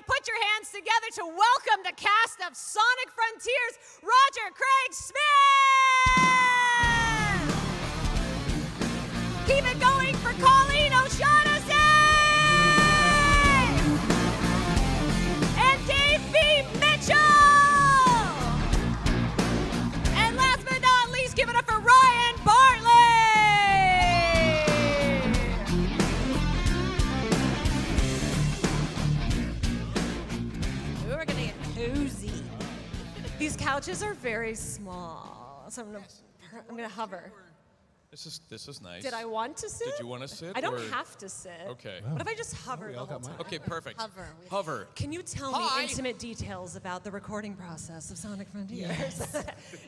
put your hands together to welcome the cast of Sonic Frontiers, Roger Craig Smith! Keep it going for Colleen O'Shaughnessey! And Dave B. Mitchell! And last but not least, give it up for Ryan Bartley! We're gonna get cozy. These couches are very small, so I'm gonna hover. This is nice. Did I want to sit? Did you want to sit? I don't have to sit. Okay. What if I just hover the whole time? Okay, perfect. Hover. Hover. Can you tell me intimate details about the recording process of Sonic Frontiers? Yes.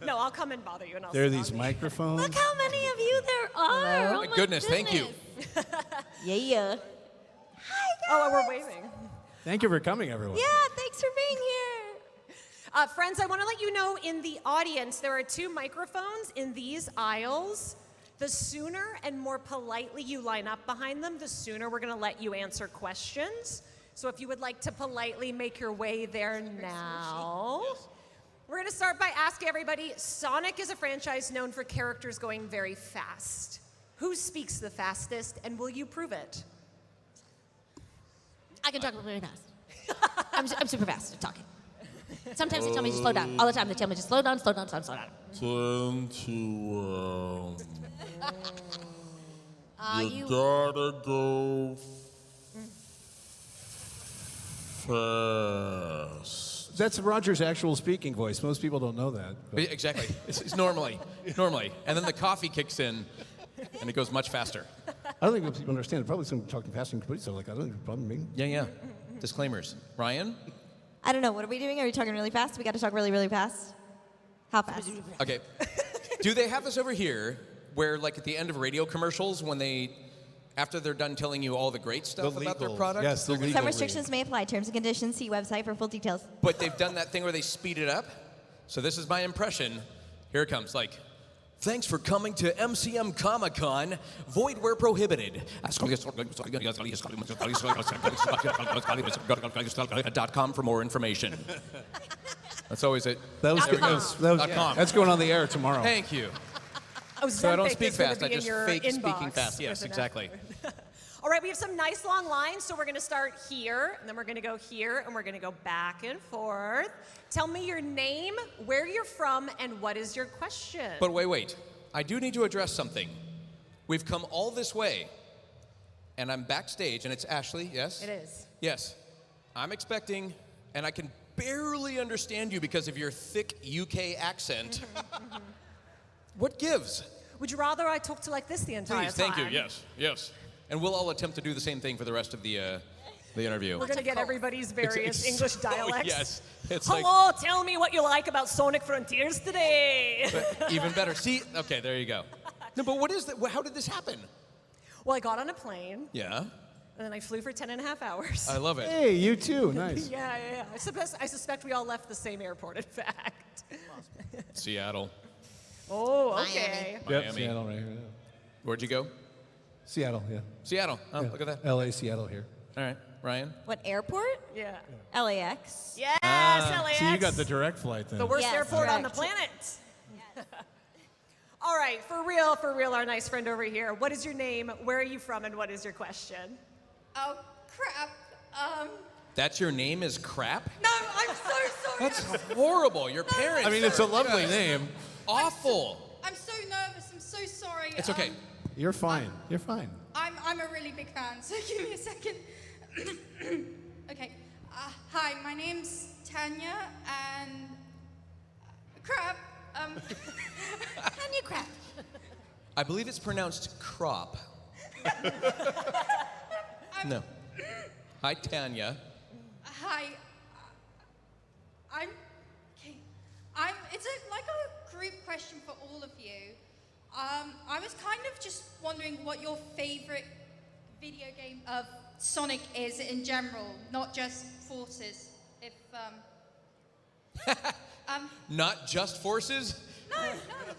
No, I'll come and bother you and I'll There are sit these on you. microphones. Look how many of you there are. Oh my Goodness, thank you. Yeah. Hi, guys. Oh, we're waving. Thank you for coming, everyone. Yeah, thanks for being here. Friends, I want to let you know in the audience, there are 2 microphones in these aisles. The sooner and more politely you line up behind them, the sooner we're going to let you answer questions. So if you would like to politely make your way there now. We're going to start by asking everybody, Sonic is a franchise known for characters going very fast. Who speaks the fastest, and will you prove it? I can talk really fast. I'm super fast at talking. Sometimes they tell me to slow down. All the time they tell me to slow down, slow down, slow down. 21. You You gotta go fast. That's Roger's actual speaking voice. Most people don't know that. but- Exactly. It's normally. And then the coffee kicks in, and it goes much faster. I don't think most people understand. Probably some talking fast and complete, so like I don't think it's a problem with me. Yeah. Disclaimers. Ryan? I don't know. What are we doing? Are we talking really fast? We got to talk really, really fast? How fast? Okay. Do they have this over here where, like, at the end of radio commercials, when they, after they're done telling you all the great stuff about their product? Yes, the legal. Some restrictions may apply. Terms and conditions. See website for full details. But they've done that thing where they speed it up. So this is my impression. Here it comes. Like, thanks for coming to MCM Comic Con. Void where prohibited. .com for more information. That's always it. That's going on the air tomorrow. Thank you. Oh, So I don't Ozempic speak is gonna fast. be I in just your fake speaking inbox fast. Yes, with an exactly. All right, we have some nice long lines, so we're going to start here, and then we're going to go here, and we're going to go back and forth. Tell me your name, where you're from, and what is your question? But wait. I do need to address something. We've come all this way, and I'm backstage, and it's Ashley, yes? It is. Yes. I'm expecting, and I can barely understand you because of your thick UK accent. What gives? Would you rather I talk to like this the entire Please, thank you. time? Yes. And we'll all attempt to do the same thing for the rest of the interview. We're going to get everybody's various English dialects. Yes. It's Hello, tell me what you like about Sonic Frontiers today. like even better. See? Okay, there you go. No, but what is that? How did this happen? Well, I got on a plane, Yeah. and then I flew for 10.5 hours. I love it. Hey, you too. Nice. Yeah. I suspect we all left the same airport, in fact. Seattle. Oh, okay. Yep, Miami. Seattle right here. Where'd you go? Seattle, yeah. Seattle. Oh, look at that. L.A., Seattle here. All right. Ryan? What airport? Yeah. LAX. Yes, LAX. So you got the direct flight then. the worst Yes, airport on the correct. planet. All right, for real, our nice friend over here. What is your name? Where are you from? And what is your question? Oh, crap. That's your name is crap? No, I'm so sorry. That's horrible. Your parents. I mean, it's a are lovely just name. Awful. I'm so nervous. I'm so sorry. It's okay. You're fine. You're fine. I'm a really big fan, so give me a second. Okay. Hi, my name's Tanya, and crap. Tanya crap. I believe it's pronounced crop. No. Hi, Tanya. Hi. It's like a group question for all of you. I was kind of just wondering what your favorite video game of Sonic is in general, not just Forces. If Not just Forces? no,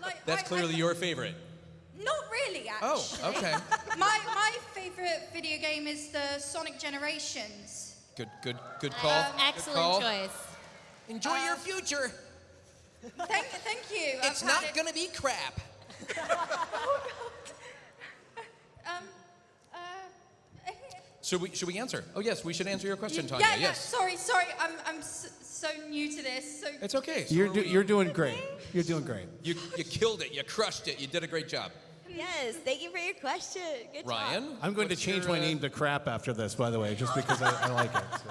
like That's clearly your favorite. Not really, actually. Oh, okay. My favorite video game is the Sonic Generations. Good call. Excellent Good call. choice. Enjoy your future. Thank you. It's not gonna be crap. Should we answer? Oh yes, we should answer your question, Tanya. Yeah, Yes. Sorry. I'm so new to this. So It's okay. You're doing great. You're doing great. You killed it. You crushed it. You did a great job. Yes, thank you for your question. Good job. Ryan? I'm going to what's change your, my name to Crap after this, by the way, just because I like it. So.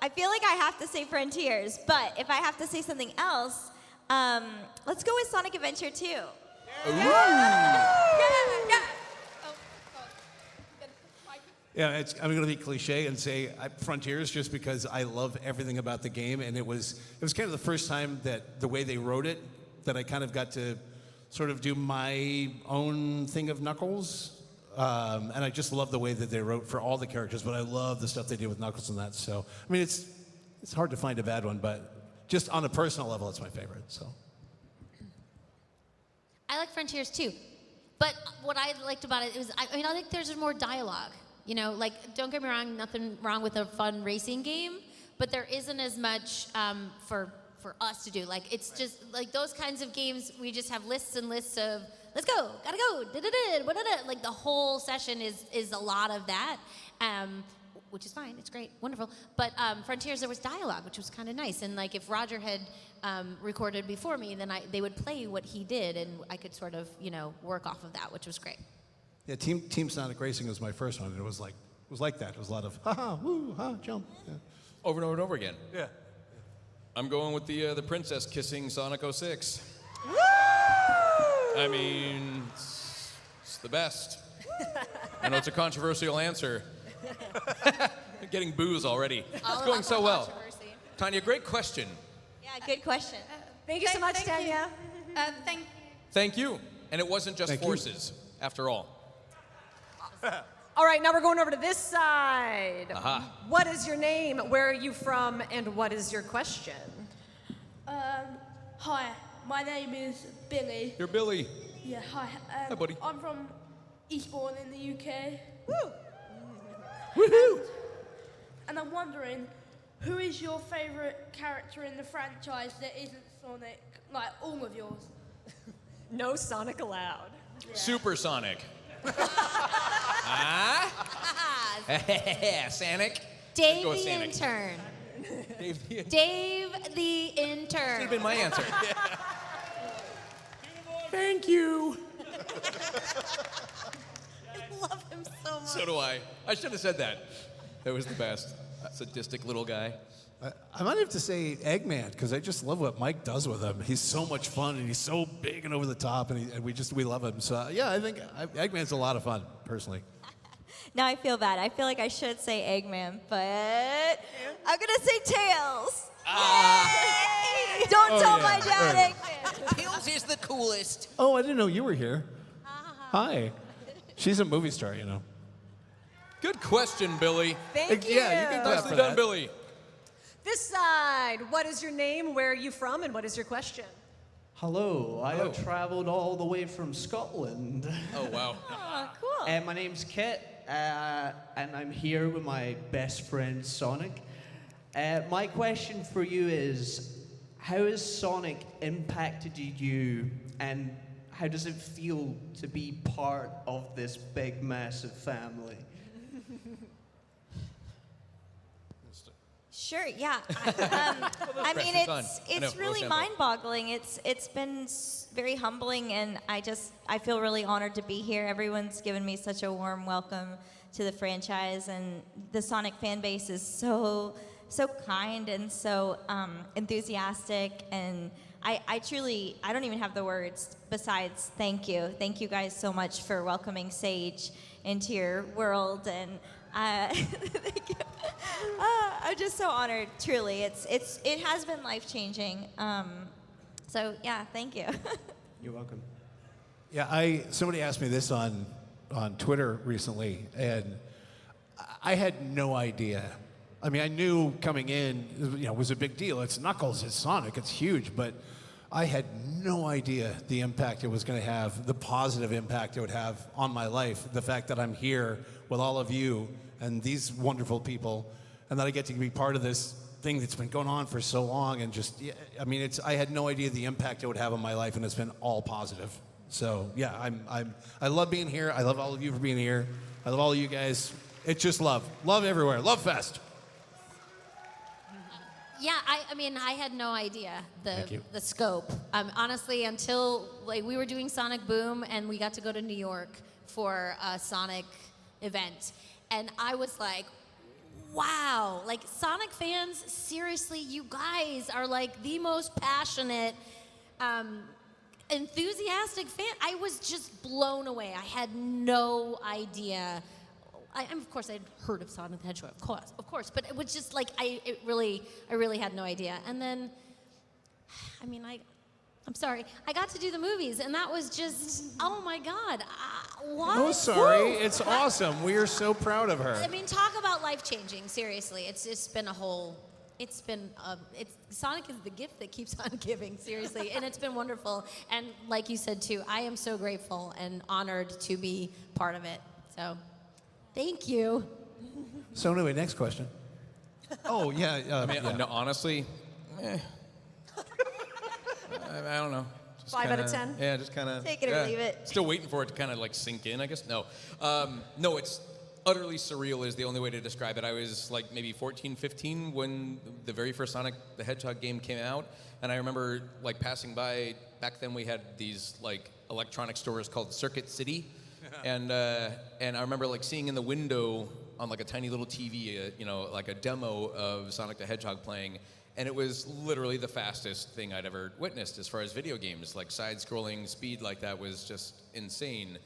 I feel like I have to say Frontiers, but if I have to say something else, let's go with Sonic Adventure 2. yeah. Yeah, I'm going to be cliche and say Frontiers just because I love everything about the game, and it was kind of the first time that the way they wrote it, that I kind of got to sort of do my own thing of Knuckles, and I just love the way that they wrote for all the characters. But I love the stuff they did with Knuckles and that. So I mean, it's hard to find a bad one, but just on a personal level, it's my favorite. So I like Frontiers too, but what I liked about it was, I think there's more dialogue. You know, like, don't get me wrong, nothing wrong with a fun racing game, but there isn't as much for us to do. Like, it's just, like, those kinds of games, we just have lists and lists of, let's go, gotta go, da-da-da, da-da-da. Like, the whole session is a lot of that, which is fine, it's great, wonderful. But Frontiers, there was dialogue, which was kind of nice. And, like, if Roger had recorded before me, then they would play what he did, and I could sort of, work off of that, which was great. yeah, Team Sonic Racing was my first one, and it was like that. It was a lot of ha woo ha jump. Yeah. Over and over and over again. Yeah. I'm going with the princess kissing Sonic 06. I mean, it's the best. I know it's a controversial answer. Getting boos already. It's going so well. Tanya, great question. Yeah, good question. Thank you so much, thank you. Tanya. Thank you. Thank you. And it wasn't just Thank you. forces, after all. All right, now we're going over to this side. Aha. What is your name? Where are you from? And what is your question? Hi, my name is Billy. You're Billy. Yeah, hi. Hi, buddy. I'm from Eastbourne in the UK. Woo! Woohoo! And I'm wondering, who is your favourite character in the franchise that isn't Sonic? Like, all of yours. No Sonic allowed. Supersonic. Sonic. Dave Go with the Sonic. intern. Dave the Dave the intern. Should have been my answer. Thank you. I love him so much. So do I. I should have said that. That was the best. Sadistic little guy. I might have to say Eggman, because I just love what Mike does with him. He's so much fun, and he's so big and over the top, and we love him. So yeah, I think Eggman's a lot of fun, personally. Now I feel bad. I feel like I should say Eggman, but I'm gonna say Tails. Yay! Don't tell my dad Eggman. Tails is the coolest. Oh, I didn't know you were here. Hi. She's a movie star, you know. Good question, Billy. Thank you. Yeah, you can clap Nicely for done, that. Billy. This side. What is your name? Where are you from? And what is your question? Hello, I Hello. have traveled all the way from Scotland. Oh, wow. Oh, cool. My name's Kit, and I'm here with my best friend Sonic. My question for you is, how has Sonic impacted you, and how does it feel to be part of this big, massive family? Sure, yeah. I mean, pressure's on. I know, it's really Roseanne. mind-boggling. It's been very humbling, and I feel really honored to be here. Everyone's given me such a warm welcome to the franchise, and the Sonic fan base is so kind and so enthusiastic, and I truly, I don't even have the words besides thank you. Thank you guys so much for welcoming Sage into your world, and thank you. I'm just so honored, truly. It has been life-changing. So yeah, thank you. You're welcome. Yeah, somebody asked me this on Twitter recently, and I had no idea. I mean, I knew coming in, it was a big deal. It's Knuckles, it's Sonic, it's huge, but I had no idea the impact it was going to have, the positive impact it would have on my life. The fact that I'm here with all of you and these wonderful people, and that I get to be part of this thing that's been going on for so long, and just, yeah, I mean, I had no idea the impact it would have on my life, and it's been all positive. So yeah, I love being here. I love all of you for being here. I love all of you guys. It's just love everywhere. Love fest. Yeah, I mean, I had no idea Thank you. the scope. Honestly, until like we were doing Sonic Boom and we got to go to New York for a Sonic event, and I was like, wow, like Sonic fans, seriously, you guys are like the most passionate, enthusiastic fan. I was just blown away. I had no idea. Of course, I'd heard of Sonic the Hedgehog, of course, but it was just like I really had no idea. And then, I mean, I'm sorry, I got to do the movies, and that was just, oh my God, what? Oh, sorry, Woo! it's awesome. We are so proud of her. I mean, talk about life changing. Seriously, it's just been a whole. Sonic is the gift that keeps on giving. Seriously, and it's been wonderful. And like you said too, I am so grateful and honored to be part of it. So. Thank you. So anyway, next question. Oh, yeah. I mean, no, honestly, I don't know. Just 5 out of 10? Yeah, just kind of. Take it or leave it. Still waiting for it to kind of like sink in, I guess. No. No, it's utterly surreal is the only way to describe it. I was like maybe 14, 15 when the very first Sonic the Hedgehog game came out. And I remember like passing by, back then we had these like electronic stores called Circuit City. And I remember like seeing in the window on like a tiny little TV, like a demo of Sonic the Hedgehog playing, and it was literally the fastest thing I'd ever witnessed as far as video games. Like side-scrolling speed like that was just insane.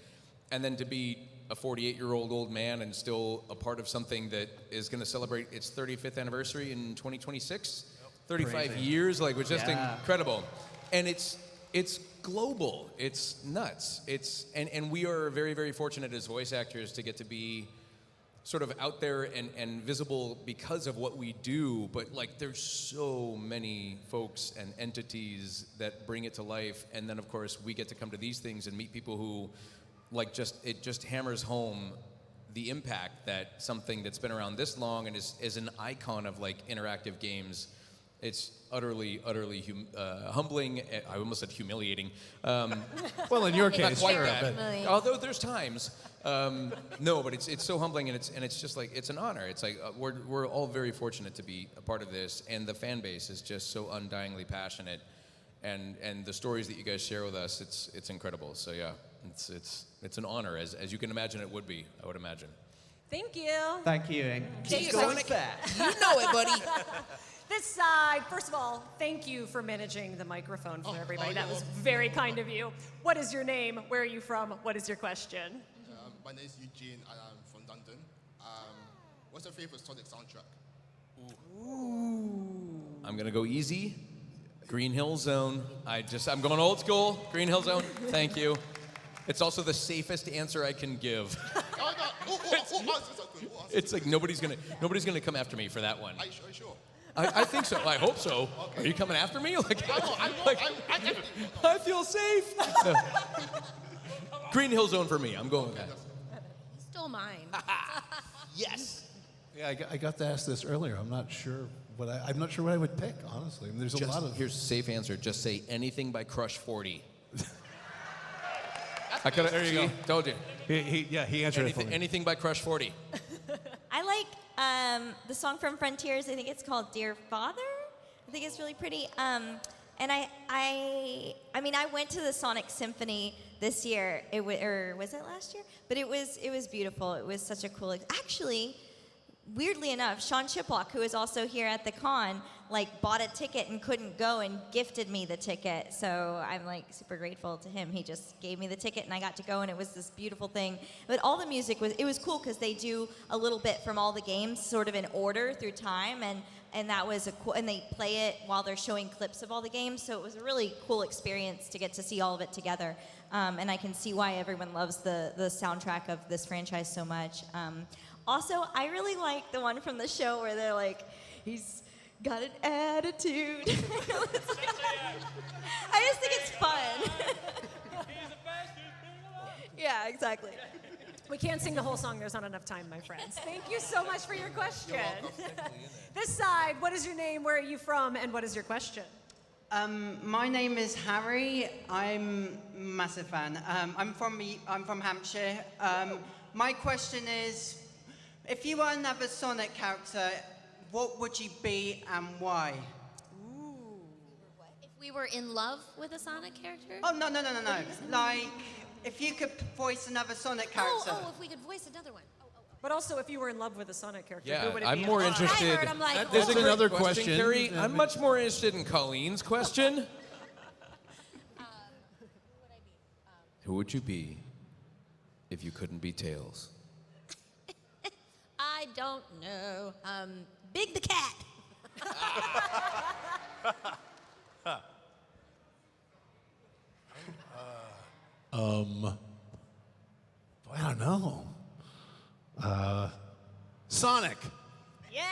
And then to be a 48-year-old old man and still a part of something that is going to celebrate its 35th anniversary in 2026, 35 Crazy. years, like was just incredible. And it's global. It's nuts. And we are very, very fortunate as voice actors to get to be sort of out there and visible because of what we do. But like, there's so many folks and entities that bring it to life. And then of course we get to come to these things and meet people who like it just hammers home the impact that something that's been around this long and is an icon of like interactive games. It's utterly humbling. I almost said humiliating. Well, in your case, not quite sure, that. but- Although there's times. No, but it's so humbling, and it's just like it's an honor. It's like we're all very fortunate to be a part of this, and the fan base is just so undyingly passionate, and the stories that you guys share with us, it's incredible. So yeah, it's an honor, as you can imagine it would be. I would imagine. Thank you. Thank you, and keep Thanks, going Sonic. fast. You know it, buddy. This side, first of all, thank you for managing the microphone for everybody. That was very kind of you. What is your name? Where are you from? What is your question? My name is Eugene, and I'm from London. What's your favorite Sonic soundtrack? I'm gonna go easy. Green Hill Zone. I'm going old school. Green Hill Zone. Thank you. It's also the safest answer I can give. It's like nobody's gonna come after me for that one. Are you sure? I think so. I hope so. Okay. Are you coming after me? Like, I definitely I feel safe. No. Green Hill Zone for me. I'm going with that. You stole mine. Yes. Yeah, I got to ask this earlier. I'm not sure what I would pick, honestly. I mean, there's a lot of. Here's a safe answer. Just say anything by Crush 40. I could have. There you go. Told you. He answered it for me. Anything by Crush 40. I like the song from Frontiers. I think it's called "Dear Father." I think it's really pretty. And I mean, I went to the Sonic Symphony this year. Or was it last year? But it was beautiful. It was such a cool. Actually, weirdly enough, Sean Chiplock, who is also here at the con, like bought a ticket and couldn't go and gifted me the ticket. So I'm like super grateful to him. He just gave me the ticket and I got to go, and it was this beautiful thing. But all the music was cool because they do a little bit from all the games sort of in order through time, and that was and they play it while they're showing clips of all the games. So it was a really cool experience to get to see all of it together. And I can see why everyone loves the soundtrack of this franchise so much. Also, I really like the one from the show where they're like, got an attitude. I just think it's fun. Yeah, exactly. We can't sing the whole song. There's not enough time, my friends. Thank you so much for your question. This side, what is your name? Where are you from? And what is your question? My name is Harry. I'm a massive fan. I'm from Hampshire. My question is, if you were another Sonic character, what would you be and why? If we were in love with a Sonic character? Oh, no. Like, if you could voice another Sonic character. Oh, if we could voice another one. But also, if you were in love with a Sonic character, Yeah, who would it I'm be? more and why? interested. I heard, I'm like, That's a another great question. Carrie. I'm much more interested in Colleen's question. Who would you be if you couldn't be Tails? I don't know. Big the Cat. I don't know. Sonic. Yeah.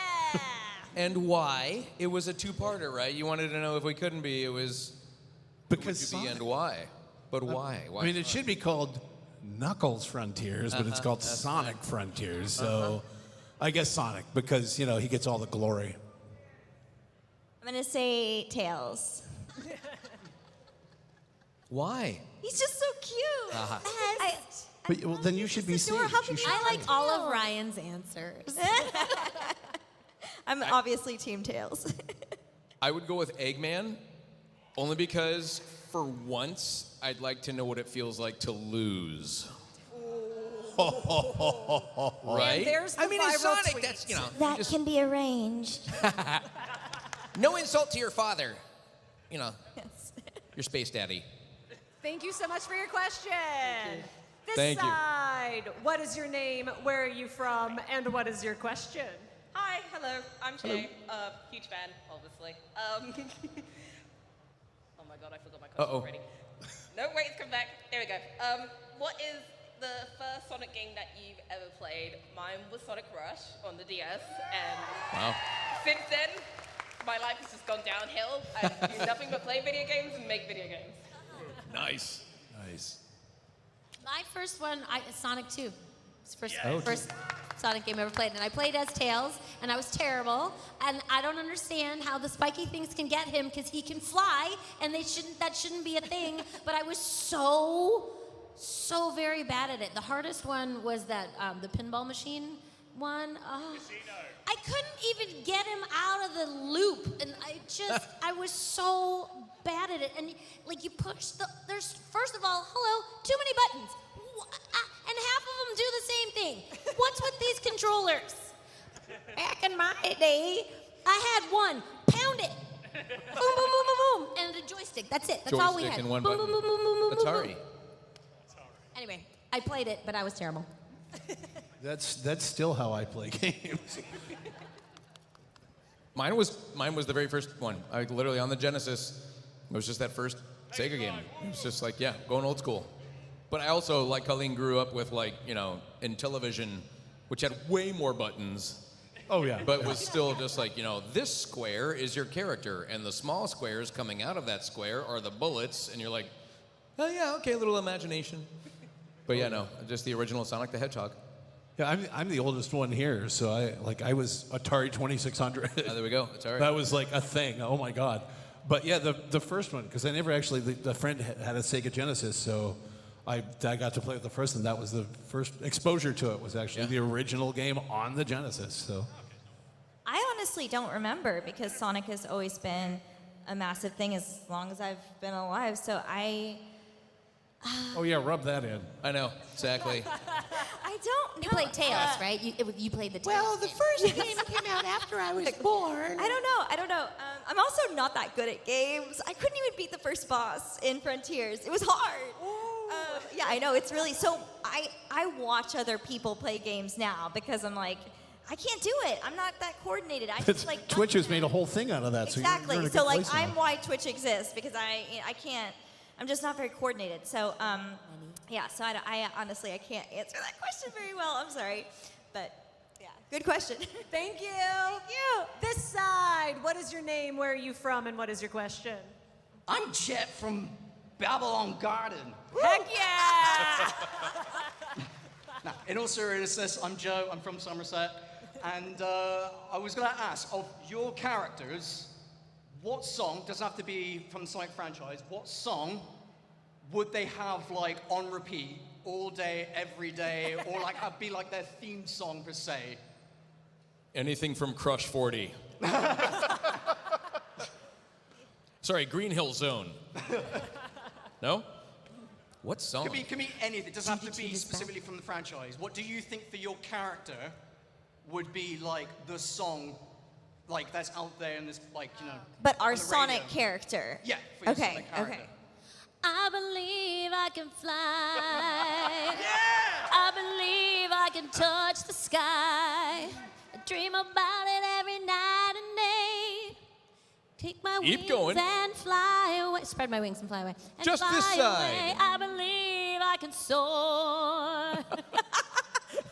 And why? It was a two-parter, right? You wanted to know if we couldn't be. It was Because who would you be Sonic. and why? But why? Why? I mean, it should be called Knuckles Frontiers, but it's called Sonic Frontiers. So I guess Sonic, because, you know, he gets all the glory. I'm going to say Tails. Why? He's just so cute. But, well, then you should be Sage. adorable. How can You should- I like all of Ryan's answers. I'm obviously Team Tails. I would go with Eggman, only because for once I'd like to know what it feels like to lose. Right? And there's the I mean, it's viral Sonic. tweet. That's, you know. That can be arranged. No insult to your father. You know, Yes. your space daddy. Thank you so much for your question. This Thank you. side, what is your name? Where are you from? And what is your question? Hi, hello, I'm Shay. Huge fan, obviously. Oh my god, I forgot my question already. No, wait, it's come back. There we go. What is the first Sonic game that you've ever played? Mine was Sonic Rush on the DS, and Wow. since then, my life has just gone downhill. I do nothing but play video games and make video games. Nice. My first one, Sonic 2. It's the first Sonic game I ever played. And I played as Tails, and I was terrible. And I don't understand how the spiky things can get him, because he can fly, and that shouldn't be a thing. But I was so very bad at it. The hardest one was that, the pinball machine one. Oh. I couldn't even get him out of the loop, and I was so bad at it. And like you push there's first of all, too many buttons, and half of them do the same thing. What's with these controllers? Back in my day, I had one. Pound it. Boom, boom, boom, boom, boom, and a joystick. That's it. That's all we Joystick had. and one boom, button. boom, boom, boom, boom, boom, boom. Atari. Anyway, I played it, but I was terrible. That's still how I play games. Mine was the very first one. I literally on the Genesis. It was just that first Sega game. It was just like, yeah, going old school. But I also, like Colleen, grew up with, like, you know, in television, which had way more buttons. Oh, yeah. But was still just like, you know, this square is your character, and the small squares coming out of that square are the bullets, and you're like, oh yeah, okay, a little imagination. But yeah, no, just the original Sonic the Hedgehog. Yeah, I'm the oldest one here, so I was Atari 2600. Oh, there we go. It's all right. That was like a thing. Oh my God. But yeah, the first one, because I never actually, the friend had a Sega Genesis, so I got to play with the first one. That was the first exposure to it, was actually the original game on the Genesis. So I honestly don't remember, because Sonic has always been a massive thing as long as I've been alive. So oh yeah, rub that in. I know, exactly. I don't know. You played Tails, right? You played the Tails. Well, the first game came out after I was born. I don't know. I'm also not that good at games. I couldn't even beat the first boss in Frontiers. It was hard. Yeah, I know. It's really, so I watch other people play games now, because I'm like, I can't do it. I'm not that coordinated. I just like Twitch has made a whole thing out of that. exactly. So, you're in a So good like, place now. I'm why Twitch exists, because I can't. I'm just not very coordinated. So yeah. So I honestly I can't answer that question very well. I'm sorry, but Yeah. Good question. Thank you. Thank you. This side, what is your name, where are you from, and what is your question? I'm Jet from Babylon Garden. Heck yeah! Now, in all seriousness, I'm Joe. I'm from Somerset. And I was going to ask, of your characters, what song, doesn't have to be from the Sonic franchise, what song would they have like on repeat all day, every day, or like be like their theme song per se? Anything from Crush 40. Sorry, Green Hill Zone. No? What song? Can be anything. It doesn't have to be specifically from the franchise. What do you think for your character would be like the song, like that's out there in this, like, you know? But our on the Sonic radio? character. Yeah. For your Okay. Sonic character. Okay. I believe I can fly. Yeah! I believe I can touch the sky. I dream about it every night and day. Take my Keep wings going. and fly away. Spread my wings and fly away. And Just fly this side. Away. I believe I can soar.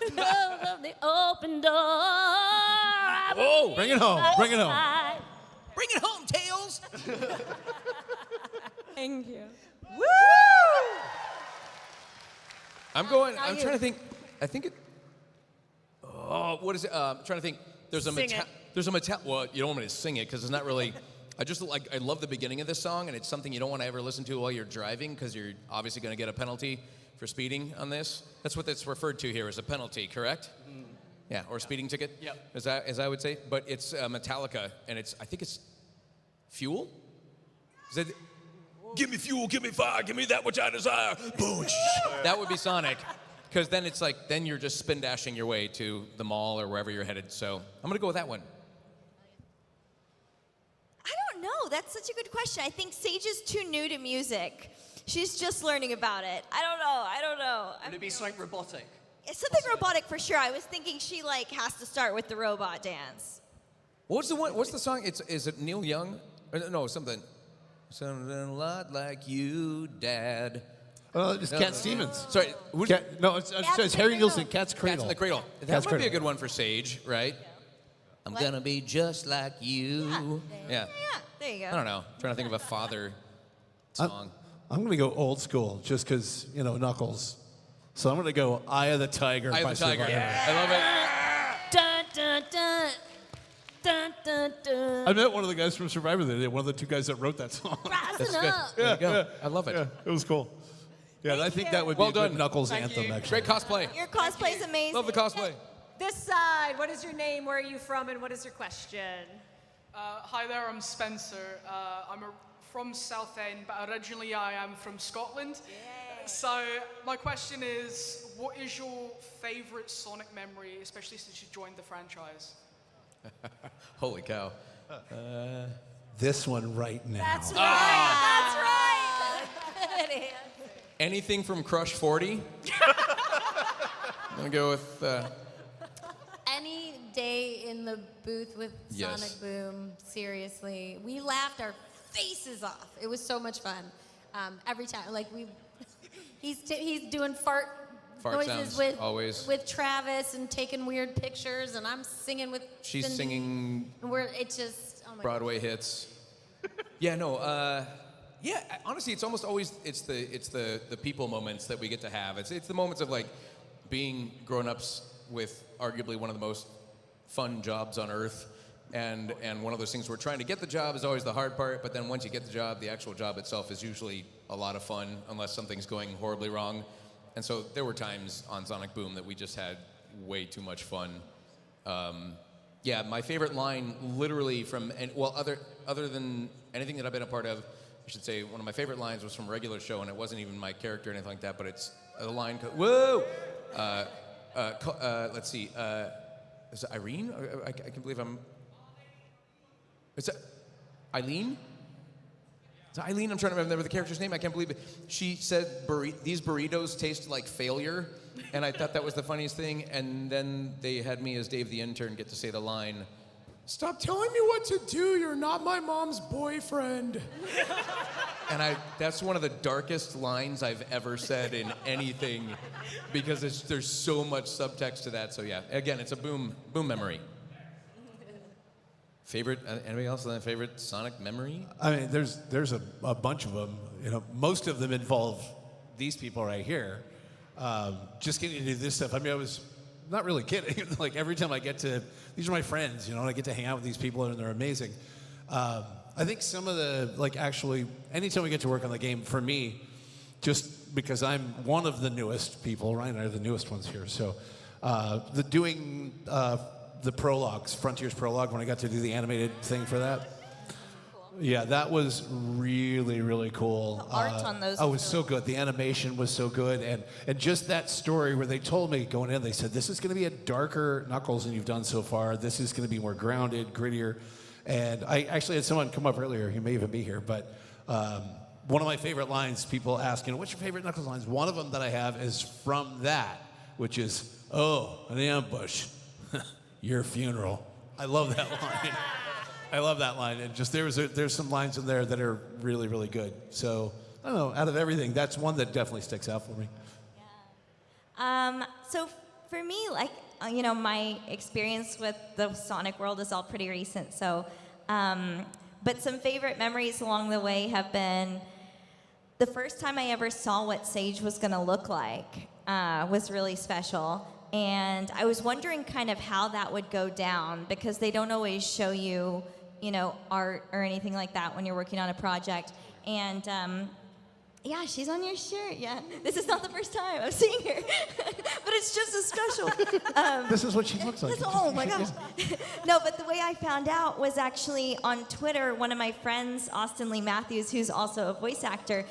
Over the open door. I Whoa. believe Bring it home. I Bring it can home. fly. Bring it home, Tails! Thank you. Woo! I'm going, now I'm you. trying to think, I think it, oh, what is it? I'm trying to think. There's a Sing it. well, you don't want me to sing it because it's not really, I love the beginning of this song, and it's something you don't want to ever listen to while you're driving because you're obviously going to get a penalty for speeding on this. That's what it's referred to here as a penalty, correct? Yeah, or a speeding ticket, Yep. as I would say. But it's Metallica, and I think it's Fuel? Is that, give me fuel, give me fire, give me that which I desire. Boom. That would be Sonic. Because then it's like, then you're just spin dashing your way to the mall or wherever you're headed. So I'm going to go with that one. I don't know. That's such a good question. I think Sage is too new to music. She's just learning about it. I don't know. Would it be something robotic? It's something robotic for sure. I was thinking she like has to start with the robot dance. What's the song? Is it Neil Young? No, something a lot like you, Dad. It's Cat Stevens. Sorry, who's No, it's Harry Nilsson, Cat's Cradle. Cats in the Cradle. That Cat's might be a Cradle. good one for Sage, right? I'm gonna be just like you. Yeah. Yeah, there you go. I don't know. I'm trying to think of a father song. I'm going to go old school just because, Knuckles. So I'm going to go Eye of the Tiger. Eye of by the Tiger. Survivor. I love it. Dun, dun, dun. Dun, dun, dun. I met one of the guys from Survivor the other day, one of the two guys that wrote that song. Rising up. There you go. I love it. Yeah, it was cool. Yeah, I think that would Well be a good done. Knuckles Thank anthem, you. actually. Great cosplay. Your cosplay's amazing. Love the cosplay. This side, what is your name, where are you from, and what is your question? Hi there, I'm Spencer. From Southend, but originally I am from Scotland. So my question is, what is your favourite Sonic memory, especially since you joined the franchise? Holy cow. This one right now. That's right. That's right. Anything from Crush 40? I'm gonna go with. Any day in the booth with Yes. Sonic Boom, seriously. We laughed our faces off. It was so much fun. Every time, he's doing fart Fart noises sounds, with always. with Travis and taking weird pictures, and I'm singing with. She's Cindy. singing And it's just oh my Broadway hits. Yeah, no. Honestly, it's almost always the people moments that we get to have. It's the moments of like being grown-ups with arguably one of the most fun jobs on earth, and one of those things where trying to get the job is always the hard part, but then once you get the job, the actual job itself is usually a lot of fun unless something's going horribly wrong. And so there were times on Sonic Boom that we just had way too much fun. Yeah, my favorite line, literally other than anything that I've been a part of, I should say one of my favorite lines was from a regular show, and it wasn't even my character or anything like that, but it's a line. Whoa! Let's see. Is it Irene? I can't believe I'm. Is it Eileen? Is it Eileen? I'm trying to remember the character's name. I can't believe it. She said these burritos taste like failure, and I thought that was the funniest thing. And then they had me as Dave the intern get to say the line, "Stop telling me what to do. You're not my mom's boyfriend." And that's one of the darkest lines I've ever said in anything because there's so much subtext to that. So yeah, again, it's a boom memory. Favorite, anybody else have a favorite Sonic memory? I mean, there's a bunch of them. You know, most of them involve these people right here. Just getting to do this stuff. I mean, I was not really kidding. Like every time I get to, these are my friends, you know, and I get to hang out with these people and they're amazing. I think some of the, like actually, anytime we get to work on the game, for me, just because I'm one of the newest people, Ryan and I are the newest ones here, so doing the prologues, Frontiers prologue, when I got to do the animated thing for that, yeah, that was really, really cool. The art on those Oh, it was was so good. The animation was so good. And just that story where they told me going in, they said, this is going to be a darker Knuckles than you've done so far. This is going to be more grounded, grittier. And I actually had someone come up earlier, he may even be here, but one of my favorite lines, people ask, you know, what's your favorite Knuckles lines? One of them that I have is from that, which is, oh, an ambush, your funeral. I love that line. I love that line. And just there's some lines in there that are really, really good. So, I don't know, out of everything, that's one that definitely sticks out for me. Yeah. So for me, like, you know, my experience with the Sonic world is all pretty recent. So, but some favorite memories along the way have been the first time I ever saw what Sage was going to look like was really special. And I was wondering kind of how that would go down because they don't always show you, you know, art or anything like that when you're working on a project. And yeah, she's on your shirt. Yeah, this is not the first time I've seen her, but it's just as special. This is what she looks like. Oh my gosh. No, but the way I found out was actually on Twitter. One of my friends, Austin Lee Matthews, who's also a voice actor,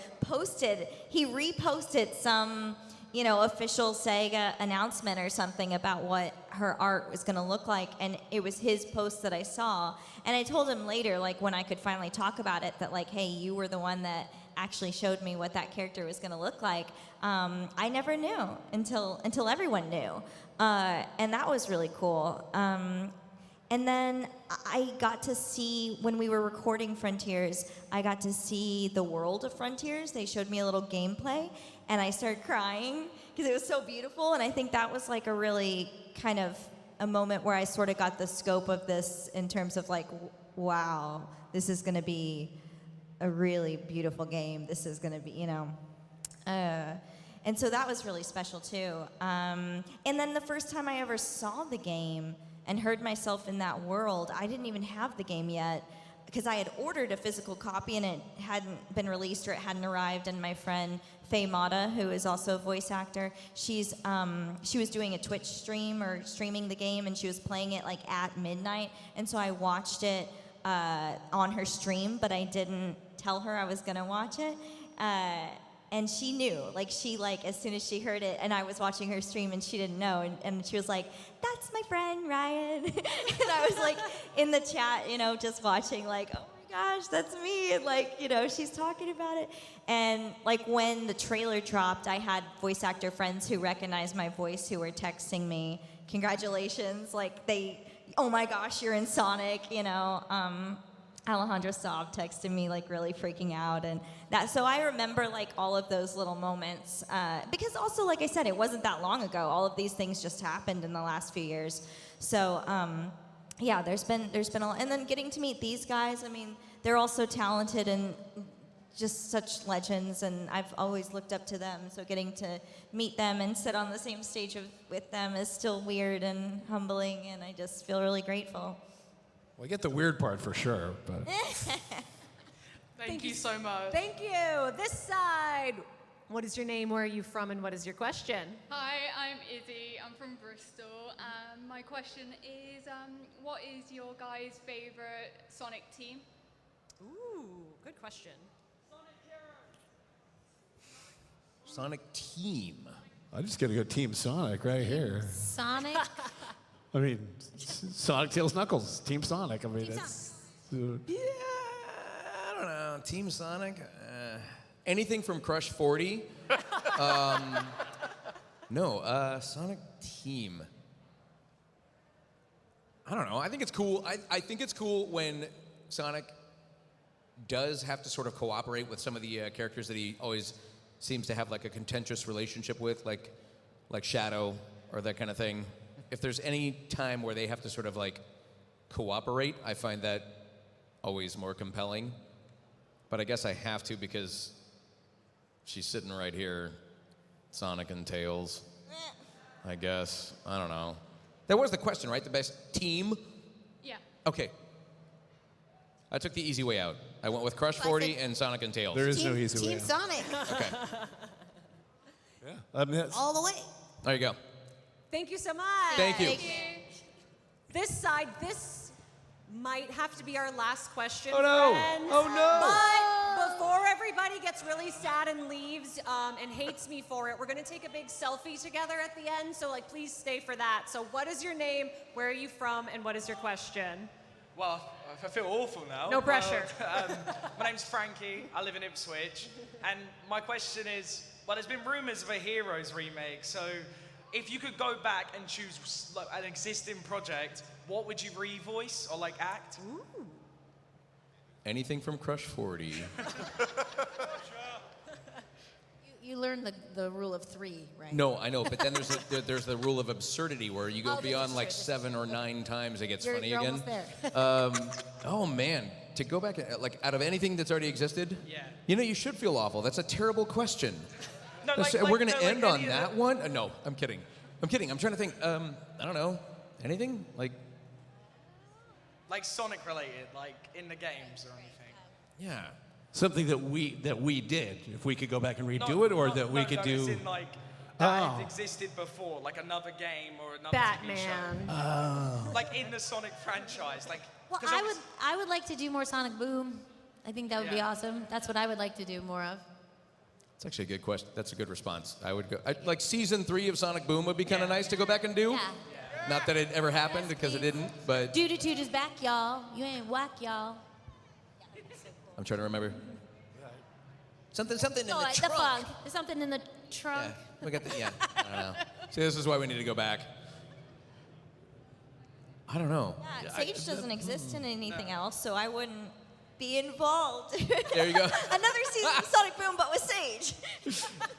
he reposted some, you know, official Saga announcement or something about what her art was going to look like, and it was his post that I saw. And I told him later, like when I could finally talk about it, that like, hey, you were the one that actually showed me what that character was going to look like. I never knew until everyone knew, and that was really cool. And then I got to see, when we were recording Frontiers, I got to see the world of Frontiers. They showed me a little gameplay, and I started crying because it was so beautiful. And I think that was like a really kind of a moment where I sort of got the scope of this in terms of like, wow, this is going to be a really beautiful game. This is going to be, you know. And so that was really special too. And then the first time I ever saw the game and heard myself in that world, I didn't even have the game yet because I had ordered a physical copy and it hadn't been released or it hadn't arrived. And my friend Faye Mata, who is also a voice actor, she was doing a Twitch stream or streaming the game, and she was playing it like at midnight. And so I watched it on her stream, but I didn't tell her I was gonna watch it. And she knew, like as soon as she heard it, and I was watching her stream and she didn't know, and she was like, that's my friend, Ryan. And I was like in the chat, you know, just watching like, oh my gosh, that's me. And like, you know, she's talking about it. And like when the trailer dropped, I had voice actor friends who recognized my voice who were texting me, congratulations, like oh my gosh, you're in Sonic, you know. Alejandro Saab texted me like really freaking out, and that, so I remember like all of those little moments because also, like I said, it wasn't that long ago. All of these things just happened in the last few years. So yeah, there's been a lot, and then getting to meet these guys. I mean, they're all so talented and just such legends, and I've always looked up to them. So getting to meet them and sit on the same stage with them is still weird and humbling, and I just feel really grateful. Well, I get the weird part for sure, but. Thank you so much. Thank you. This side. What is your name? Where are you from? And what is your question? Hi, I'm Izzy. I'm from Bristol. My question is, what is your guys' favorite Sonic team? Ooh, good question. Sonic team. I'm just gonna go Team Sonic right here. Sonic? I mean, Sonic, Tails, Knuckles, Team Sonic. I mean, it's. Yeah, I don't know. Team Sonic? Anything from Crush 40? No, Sonic team. I don't know. I think it's cool. I think it's cool when Sonic does have to sort of cooperate with some of the characters that he always seems to have like a contentious relationship with, like Shadow or that kind of thing. If there's any time where they have to sort of like cooperate, I find that always more compelling. But I guess I have to because she's sitting right here, Sonic and Tails. I guess. I don't know. That was the question, right? The best team? Yeah. Okay. I took the easy way out. I went with Crush 40 and Sonic and Tails. There is no easy way Team out. Sonic. Okay. Yeah. I mean, All the way. There you go. Thank you so much. Thank you. This side, this might have to be our last question, Oh, no. friends. Oh, no. But before everybody gets really sad and leaves and hates me for it, we're going to take a big selfie together at the end. So, like, please stay for that. So what is your name? Where are you from? And what is your question? Well, I feel awful now. No pressure. My name's Frankie. I live in Ipswich. And my question is, well, there's been rumors of a Heroes remake. So if you could go back and choose like, an existing project, what would you revoice or like act? Ooh. Anything from Crush 40. You learned the rule of 3, right? No, I know, but then there's the rule of absurdity where you go Oh, beyond that's like true. 7 or 9 times it gets You're- funny you're again. almost there. Oh man, to go back like out of anything that's already existed, Yeah. you know you should feel awful. That's a terrible question. No, We're gonna like end on any of that the- one. No, I'm kidding. I'm trying to think. I don't know. Anything like? Like Sonic related, like in the games or anything. Yeah. something that we did. If we could go back and redo it, or that we could no, do. as in, like, that had existed before, like another game or another TV Batman. show. Like in the Sonic franchise, like. Well, 'cause I would like to do more Sonic Boom. I think that would be Yeah. awesome. That's what I would like to do more of. It's actually a good question. That's a good response. I would go. Like season 3 of Sonic Boom would be kind of nice to go back and do. Yeah. Not that it ever happened because it didn't, but Doo Doo Toot is back, y'all. You ain't whack, y'all. I'm trying to remember. Something in Oh, the the trunk. funk. There's something in the trunk. Yeah, we got the, yeah. I don't know. See, this is why we need to go back. I don't know. Yeah, Sage doesn't exist in anything else, so I wouldn't be involved. There you go. Another season of Sonic Boom, but with Sage.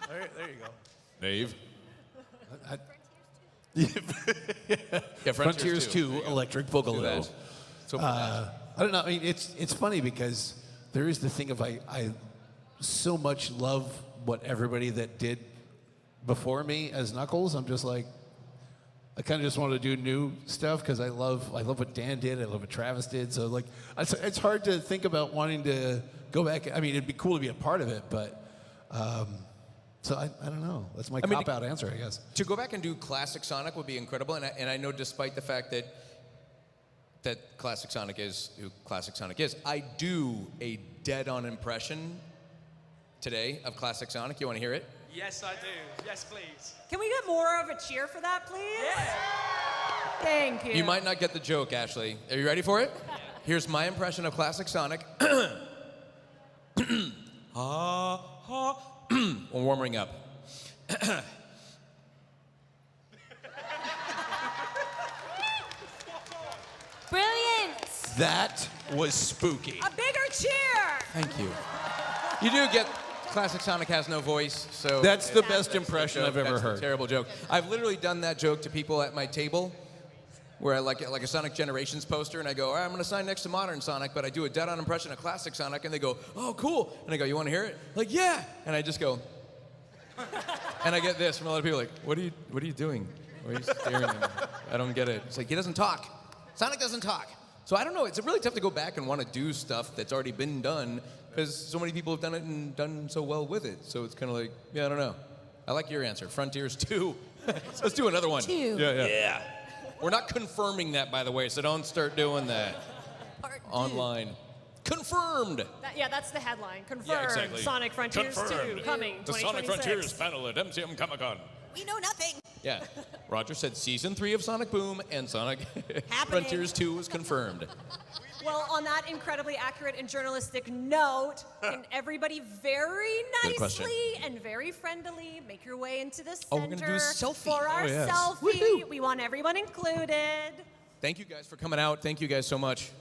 There you go. Dave. Yeah, Frontiers 2, Electric Boogaloo. So I don't know. I mean, it's funny because there is the thing of I so much love what everybody that did before me as Knuckles. I'm just like, I kind of just want to do new stuff because I love what Dan did. I love what Travis did. So like, it's hard to think about wanting to go back. I mean, it'd be cool to be a part of it, but so I don't know. That's my cop-out answer, I guess. To go back and do classic Sonic would be incredible, and I know despite the fact that classic Sonic is who classic Sonic is, I do a dead-on impression today of classic Sonic. You want to hear it? Yes, I do. Yes, please. Can we get more of a cheer for that, please? Yeah. Thank you. You might not get the joke, Ashley. Are you ready for it? Yeah. Here's my impression of classic Sonic. We're warming up. Brilliant. That was spooky. A bigger cheer. Thank you. You do get classic Sonic has no voice, so That's the best impression I've ever that's heard. A terrible joke. I've literally done that joke to people at my table, where I like a Sonic Generations poster, and I go, all right, I'm gonna sign next to Modern Sonic, but I do a dead-on impression of classic Sonic, and they go, oh, cool. And I go, you want to hear it? Like, yeah. And I just go, and I get this from a lot of people, like, what are you doing? Why are you staring at me? I don't get it. It's like he doesn't talk. Sonic doesn't talk. So I don't know. It's really tough to go back and want to do stuff that's already been done because so many people have done it and done so well with it. So it's kind of like, yeah, I don't know. I like your answer. Frontiers 2. Let's do another one. 2. Yeah. We're not confirming that, by the way, so don't start doing that online. Confirmed. That's the headline. Confirmed. Yeah, exactly. Sonic Frontiers Confirmed. 2 coming. The 2026. Sonic Frontiers panel at MCM Comic Con. We know nothing. Yeah. Roger said season 3 of Sonic Boom and Sonic Frontiers 2 was confirmed. Well, on that incredibly accurate and journalistic note, can everybody very Good question. nicely and very friendly make your way into the Oh, center we're gonna do a selfie. for our Oh, yes. selfie? We want everyone included. Thank you guys for coming out. Thank you guys so much.